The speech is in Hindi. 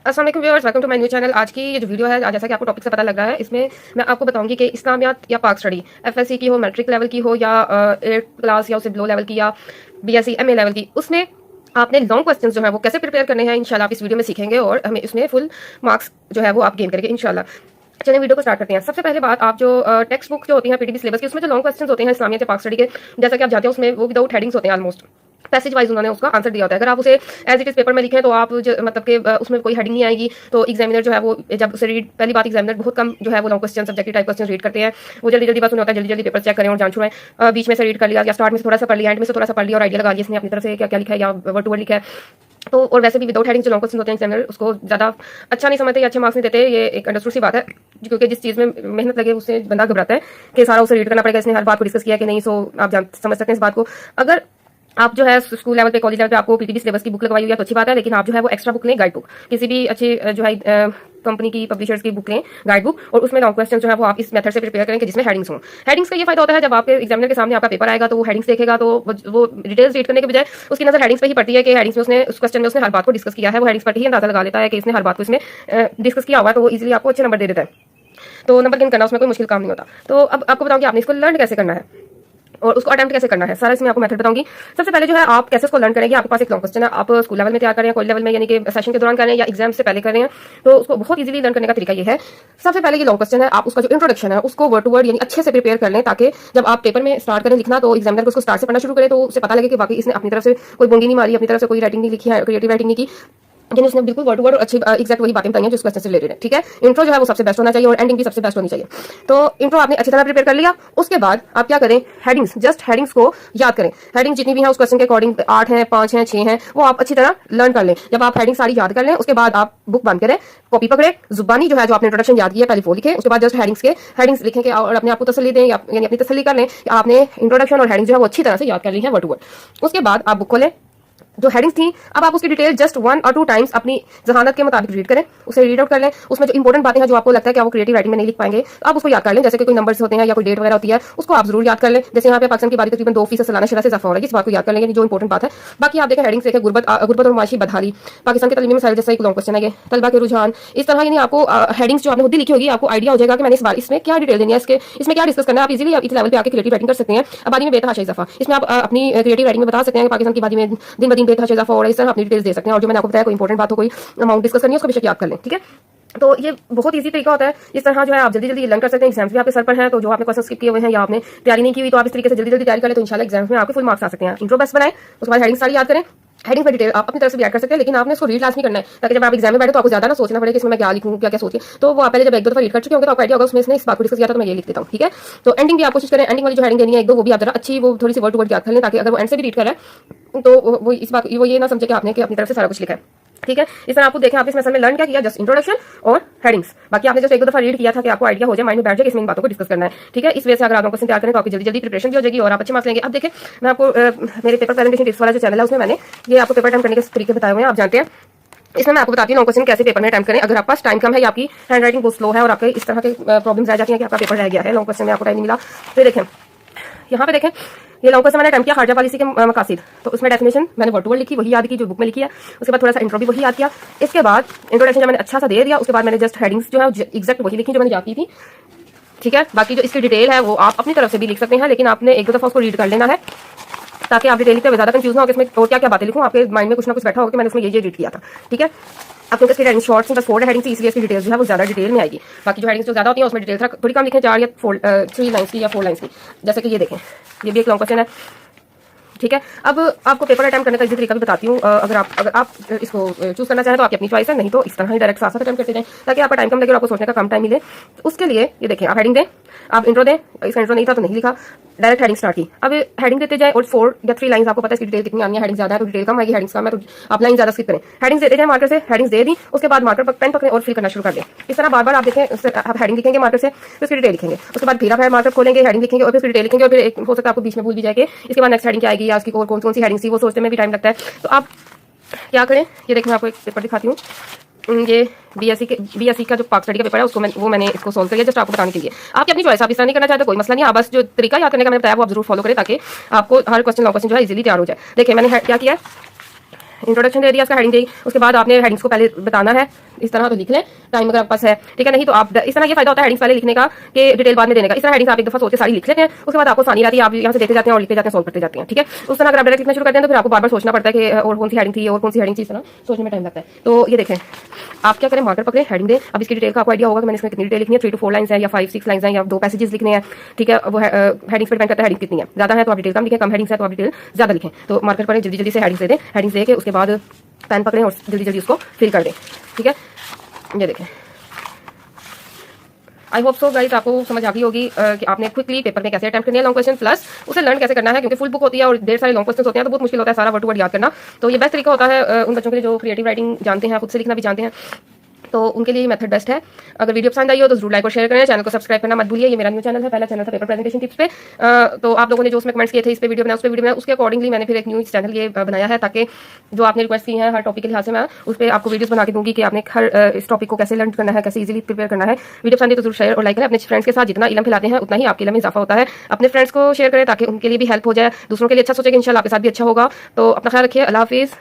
अस्सलाम वालेकुम viewers, welcome to my new channel. आज की ये जो वीडियो है, जैसा कि आपको टॉपिक से पता लग रहा है, इसमें मैं आपको बताऊंगी कि इस्लामियात या पाक स्टडी एफएससी की हो, मैट्रिक लेवल की हो या 8th क्लास या उससे बिलो लेवल की या बीएससी एमए लेवल की, उसमें आपने लॉन्ग क्वेश्चंस जो है वो कैसे प्रिपेयर करने हैं इंशाल्लाह आप इस वीडियो में सीखेंगे और हमें इसमें फुल मार्क्स जो है वो आप गेन करेंगे इंशाल्लाह। चलिए वीडियो को स्टार्ट करते हैं। सबसे पहले बात, आप जो टेक्स्ट बुक जो होती है पीटीबी सिलेबस की, उसमें जो लॉन्ग क्वेश्चंस होते हैं इस्लामियत या पाक स्टडी के, जैसा कि आप जानते हैं उसमें वो विदाउट हेडिंग्स होते हैं, ऑलमोस्ट पैसेज वाइज उन्होंने उसका आंसर दिया होता है। अगर आप उसे एज इट इज पेपर में लिखें तो आप मतलब कि उसमें कोई हेडिंग नहीं आएगी, तो एग्जामिनर जो है वो जब उसे रीड, पहली बात एग्जामिनर बहुत कम जो है वो long question subjective type question read करते हैं। वो जल्दी जल्दी बस उन्हें होता है जल्दी जल्दी पेपर चेक करें और जान छुड़ाएं। बीच में से रीड कर लिया या स्टार्ट में से थोड़ा सा पढ़ लिया, एंड में से थोड़ा सा पढ़ लिया और आइडिया लगा लिया इसने अपनी तरफ से क्या क्या लिखा है या वर्ड टू वर्ड लिखा है। तो और वैसे भी विदाउट हेडिंग जो लॉन्ग क्वेश्चन होते हैं एग्जामिनर उसको ज्यादा अच्छा नहीं समझते या अच्छे मार्क्स नहीं देते। ये एक अंडरस्टूड सी बात है, क्योंकि जिस चीज में मेहनत लगे उससे बंदा घबराता है कि सारा उसे रीड करना पड़ेगा, इसने हर बात को डिस्कस किया कि नहीं। सो आप समझ सकते हैं इस बात को। अगर आप जो है स्कूल लेवल पे, कॉलेज लेवल पे आपको पीटीबी सिलेबस की बुक लगवाई हुई है तो अच्छी बात है, लेकिन आप जो है वो एक्स्ट्रा बुक लें, गाइड बुक, किसी भी अच्छी जो है कंपनी की पब्लिशर्स की बुक लें, गाइड बुक, और उसमें लॉन्ग क्वेश्चन जो है वो आप इस मेथड से प्रिपेयर करें कि जिसमें हेडिंग्स हों। हेडिंग्स का ये फायदा होता है, जब आपके एग्जामिनर के सामने आपका पेपर आएगा तो वो हेडिंग्स देखेगा तो वो डिटेल्स रीड करने के बजाय उसकी नजर हेडिंग्स पे ही पड़ती है कि हेडिंग्स में उसने उस क्वेश्चन में उसने हर बात को डिस्कस किया है। वो हेडिंग्स पर ही अंदाजा लगा लेता है कि इसने हर बात को इसमें डिस्कस किया हुआ है, तो वो इजीली आपको अच्छे नंबर दे देता है। तो नंबर गेन करना उसमें कोई मुश्किल काम नहीं होता। तो अब आपको बताऊंगी आपने इसको लर्न कैसे करना है और उसको अटेम्प्ट कैसे करना है, सारा इसमें आपको मेथड बताऊंगी। सबसे पहले जो है आप कैसे उसको लर्न करेंगे। आपके पास एक लॉन्ग क्वेश्चन है, आप स्कूल लेवल में तैयार करें, कॉलेज लेवल में यानी कि सेशन के दौरान करें या एग्जाम से पहले करें, तो उसको बहुत इजीली लर्न करने का तरीका ये है। सबसे पहले ये लॉन्ग क्वेश्चन है, आप उसका जो इंट्रोडक्शन है उसको वर्ड टू वर्ड यानी अच्छे से प्रिपेयर कर लें, ताकि जब आप पेपर में स्टार्ट करें लिखना तो एग्जामिनर को उसको स्टार्ट से पढ़ना शुरू करें तो उसे पता लगे कि वाकई इसने अपनी तरफ से कोई बोंगी नहीं मारी, अपनी तरफ से कोई राइटिंग नहीं लिखी है, क्रिएटिव राइटिंग नहीं की, लेकिन उसने बिल्कुल वर्ड टू वर्ड और अच्छी एग्जैक्ट वही बातें बताई हैं जो इस क्वेश्चन से रिलेटेड है। ठीक है, इंट्रो जो है वो सबसे बेस्ट होना चाहिए और एंडिंग भी सबसे बेस्ट होनी चाहिए। तो इंट्रो आपने अच्छी तरह प्रिपेयर कर लिया, उसके बाद आप क्या करें, हेडिंग्स, जस्ट हेडिंग्स को याद करें। हेडिंग जितनी भी है उस क्वेश्चन के अकॉर्डिंग 8 है, 5 है, 6 है, वो आप अच्छी तरह लर्न कर लें। जब आप हेडिंग सारी याद कर लें उसके बाद आप बुक बंद करें, कॉपी पकड़े, जुबानी जो है जो आपने इंट्रोडक्शन याद किया पहले वो लिखें, उसके बाद जस्ट हेडिंग्स लिखें और अपने आप को तसल्ली दें यानी अपनी तसल्ली कर लें कि आपने इंट्रोडक्शन और हेडिंग जो है वो अच्छी तरह से याद कर ली है वर्ड टू वर्ड। उसके बाद आप बुक खोलें, जो हेडिंग्स थी अब आप उसकी डिटेल जस्ट 1 और 2 टाइम्स अपनी जहानत के मुताबिक रीड करें, उसे रीड आउट कर लें। उसमें जो इंपॉर्टेंट बातें हैं जो आपको लगता है कि आप क्रिएटिव राइटिंग में नहीं लिख पाएंगे तो आप उसको याद कर लें, जैसे कि कोई नंबर्स होते हैं या कोई डेट वगैरह होती है उसको आप जरूर याद कर लें। जैसे यहाँ पे पाकिस्तान की बारी तकरीबन 2% सालाना शरह से इजाफा हो रहा है, इस बात को याद कर लेंगे जो इंपॉर्टेंट बात है। बाकी आप देखें हेडिंग्स देखें, गुर्बत और माशी बदहाली, पाकिस्तान के तलीमी मसाइल जैसा एक लॉन्ग क्वेश्चन है ये, तलबा के रुझान, इस तरह यानी आपको हेडिंग्स जो आपने खुद ही लिखी होगी आपको आइडिया हो जाएगा कि मैंने इस बार इसमें क्या डिटेल देनी है, इसमें क्या डिस्कस करना है। आप इजीली इस लेवल पे आके क्रिएटिव राइटिंग कर सकते हैं। आबादी में बेतहाशा इजाफा, इसमें आप अपनी क्रिएटिव राइटिंग में बता सकते हैं कि पाकिस्तान की आबादी में दिन ब दिन बेतहाशा इजाफा हो रहा है, इस तरह अपनी डिटेल्स दे सकते हैं। और जो मैंने आपको बताया कोई इंपॉर्टेंट बात हो, कोई अमाउंट डिस्कस करनी है, उसको बेशक याद कर लें। ठीक है, तो ये बहुत इजी तरीका होता है। इस तरह जो है आप जल्दी जल्दी लर्न कर सकते हैं। एग्जाम्स भी आपके सर पर हैं, तो जो आपने क्वेश्चन स्किप किए हुए हैं या आपने तैयारी नहीं की हुई तो आप इस तरीके से जल्दी जल्दी तैयारी करें तो इंशाल्लाह एग्जाम्स में आपके फुल मार्क्स आ सकते हैं। इंट्रो बेस्ट बनाएं, उसके बाद हेडिंग सारी याद करें। हेडिंग पर डिटेल आप अपनी तरफ से भी ऐड कर सकते हैं, लेकिन आपने इसको रीड लास्ट नहीं करना है, ताकि जब आप एग्जाम में बैठे तो आपको ज्यादा ना सोचना पड़े कि इसमें मैं क्या लिखूं, क्या क्या सोचिए। तो वो आप पहले जब एक दो दफा रीड कर चुके होंगे तो आपको आइडिया होगा उसमें इसने इस बात को डिस्कस किया था तो मैं ये लिख देता हूं। ठीक है, तो एंडिंग भी आप कोशिश करें, एंडिंग वाली जो हेडिंग देनी है एक दो वो भी आप जरा अच्छी वो थोड़ी सी वर्ड टू वर्ड याद कर लें, ताकि अगर वो एंड से भी रीड कर रहा है तो वो इस बात वो ये ना समझे कि आपने अपनी तरफ से सारा कुछ लिखा है। ठीक है, इस तरह आपको देखें आपने इस मसल में लर्न क्या किया, जस्ट इंट्रोडक्शन और हेडिंग्स। बाकी आपने जस्ट एक दो दफा रीड किया था कि आपको आइडिया हो जाए, माइंड में बैठ जाए कि इसमें इन बातों को डिस्कस करना है। ठीक है, इस वजह से अगर आप क्वेश्चन तैयार करें तो आपकी जल्दी जल्दी प्रिपरेशन भी हो जाएगी और आप अच्छे मार्क्स लेंगे। अब देखें मैं आपको मेरे पेपर प्रेजेंटेशन टिप्स वाला जो चैनल है उसमें मैंने ये आपको पेपर अटेम्प्ट करने के तरीके बताए हुए हैं, आप जानते हैं। इसमें मैं आपको बताती हूँ लॉन्ग क्वेश्चन कैसे पेपर में अटेम्प्ट करें। अगर आपके पास टाइम कम है या आपकी हैंड राइटिंग बहुत स्लो है और आपके इस तरह के प्रॉब्लम्स रह जाती हैं कि आपका पेपर रह गया है, लॉन्ग क्वेश्चन में आपको टाइम नहीं मिला, तो देखें यहाँ पे देखें ये लॉन्ग क्वेश्चन मैंने अटेम्प्ट किया खारजा पॉलिसी के मकासद। तो उसमें डेफिनेशन मैंने वर्ड टू वर्ड लिखी, वही याद की जो बुक में लिखी है। उसके बाद थोड़ा सा इंट्रो भी वही याद किया। इसके बाद इंट्रोडक्शन जब मैंने अच्छा सा दे दिया उसके बाद मैंने जस्ट हेडिंग्स जो है एग्जैक्ट वही लिखी जो मैंने याद की थी। ठीक है, बाकी जो इसकी डिटेल है वो आप अपनी तरफ से भी लिख सकते हैं, लेकिन आपने एक दो दफा उसको रीड कर लेना है ताकि आप डिटेल लिखते हुए ज्यादा कंफ्यूज ना हो कि इसमें और क्या क्या बातें लिखूं, आपके माइंड में कुछ ना कुछ बैठा होगा कि मैंने उसमें ये रीड किया था। ठीक है, आपको इसकी हेडिंग शॉर्ट से बस 4 हेडिंग थी, इसलिए इसकी डिटेल जो है वो ज्यादा डिटेल में आएगी। बाकी जो हेडिंग्स जो ज्यादा होती है उसमें डिटेल थोड़ी कम लिखें, 4 या 3 लाइन्स की या 4 लाइन्स की। जैसे कि ये देखें ये भी एक लॉन्ग क्वेश्चन है। ठीक है, अब आपको पेपर अटेम्प्ट करने का इसी तरीका भी बताती हूँ। अगर आप इसको चूज करना चाहें तो आपकी अपनी चॉइस है, नहीं तो इस तरह ही डायरेक्ट साथ साथ अटेम्प्ट करते जाएं ताकि आपका टाइम कम लगे और आपको सोचने का कम टाइम मिले। तो उसके लिए ये देखें आप हेडिंग दें, आप इंट्रो दें, इसका इंट्रो नहीं था तो नहीं लिखा, डायरेक्ट हेडिंग स्टार्ट की। अब हेडिंग देते जाए और 4 या 3 लाइन्स आपको पता है इसकी डिटेल कितनी आनी है, हेडिंग ज्यादा है तो डिटेल कम आएगी, हेडिंग्स कम है तो आप लाइन ज्यादा स्किप करें। हेडिंग्स देते जाए मार्कर से, हेडिंग्स दे दी उसके बाद मार्कर पर पेन पकड़े और फिल करना शुरू कर दें। इस तरह बार बार आप देखें, आप हेडिंग लिखेंगे मार्कर से फिर उसकी डिटेल लिखेंगे, उसके बाद फिर आप मार्कर खोलेंगे, हेडिंग लिखेंगे और फिर डिटेल लिखेंगे और फिर एक हो सकता है आपको बीच में भूल भी जाए कि इसके बाद नेक्स्ट हेडिंग क्या आएगी या उसकी कौन कौन सी हेडिंग थी, वो सोचने में भी टाइम लगता है। तो आप क्या करें, ये देखो मैं आपको एक पेपर दिखाती हूँ। ये बीएससी का जो पाक स्टडी का पेपर है उसको मैंने इसको सोल्व किया जस्ट आपको बताने के लिए। आपकी अपनी चॉइस, आप इस तरह नहीं करना चाहते कोई मसला नहीं, आप बस जो तरीका याद करने का मैंने बताया वो आप जरूर फॉलो करें ताकि आपको हर क्वेश्चन लॉन्ग क्वेश्चन जो है इजीली तैयार हो जाए। देखिए मैंने क्या किया, इंट्रोडक्शन दे दिया, इसका हेडिंग दी, उसके बाद आपने हेडिंग्स को पहले बताना है, इस तरह तो लिख लें टाइम अगर आपके पास है, ठीक है। नहीं तो आप इस तरह ये फायदा होता है हेडिंग्स पहले लिखने का कि डिटेल बाद में देने का। इस तरह हेडिंग्स आप एक दफा सोच के सारी लिख लेते हैं, उसके बाद आपको आसानी रहती है, आप यहाँ से देखते जाते हैं और लिखते जाते हैं, सॉल्व करते जाते हैं, ठीक है। उस तरह अगर आप डायरेक्ट लिखना शुरू करते हैं तो फिर आपको बार बार सोचना पड़ता है कि और कौन सी हेडिंग थी और कौन सी हेडिंग थी, इस तरह सोचने में टाइम लगता है। तो ये देखें, आप क्या करें, मार्कर पकड़े, हेडिंग दें। अब इसकी डिटेल का आपको आइडिया होगा कि मैंने इसमें कितनी डिटेल लिखनी है, 3 to 4 लाइन्स है या 5-6 लाइन्स है या 2 पैसेजेस लिखने हैं, ठीक है। वो हेडिंग्स पर डिपेंड करता है हेडिंग कितनी है, ज्यादा है तो आप डिटेल कम लिखें, कम हेडिंग्स है तो आप डिटेल ज्यादा लिखें। तो मार्कर पर जल्दी जल्दी से हेडिंग्स दे दें, हेडिंग्स दे के उसके बाद पेन पकड़ें और जल्दी जल्दी उसको फिल कर दें, ठीक है। ये देखें, आई होप सो गाइस आपको समझ आ गई होगी कि आपने क्विकली पेपर में कैसे अटेम्प्ट करनी है लॉन्ग क्वेश्चन, प्लस उसे लर्न कैसे करना है, क्योंकि फुल बुक होती है और ढेर सारे लॉन्ग क्वेश्चन होते हैं तो बहुत मुश्किल होता है सारा वर्ड टू वर्ड याद करना। तो ये बेस्ट तरीका होता है उन बच्चों के लिए जो क्रिएटिव राइटिंग जानते हैं, खुद से लिखना भी जानते हैं, तो उनके लिए मेथड बेस्ट है। अगर वीडियो पसंद आई हो तो जरूर लाइक और शेयर करें, चैनल को सब्सक्राइब करना मत भूलिए। ये मेरा न्यू चैनल है, पहला चैनल था पेपर प्रेजेंटेशन टिप्स पे। तो आप लोगों ने जो उसमें कमेंट्स किए थे, इस पे वीडियो बनाया, उस पे वीडियो बनाया, उसके अकॉर्डिंगली मैंने फिर एक न्यू चैनल ये बनाया है, ताकि जो आपने रिक्वेस्ट की है हर टॉपिक के लिहाज से मैं उस पर आपको वीडियोस बना के दूंगी कि आपने हर इस टॉपिक को कैसे लर्न करना है, कैसे इजीली प्रिपेयर करना है। वीडियो पसंद है तो जरूर शेयर और लाइक करें। अपने फ्रेंड्स के साथ जितना इलम फैलाते हैं उतना ही आपके इलम में इजाफा होता है। अपने फ्रेंड्स को शेयर करें ताकि उनके लिए भी हेल्प हो जाए, दूसरों के लिए अच्छा सोचें कि इंशाल्लाह आपके साथ भी अच्छा होगा। तो अपना ख्याल रखिए, अल्लाह हाफिज़।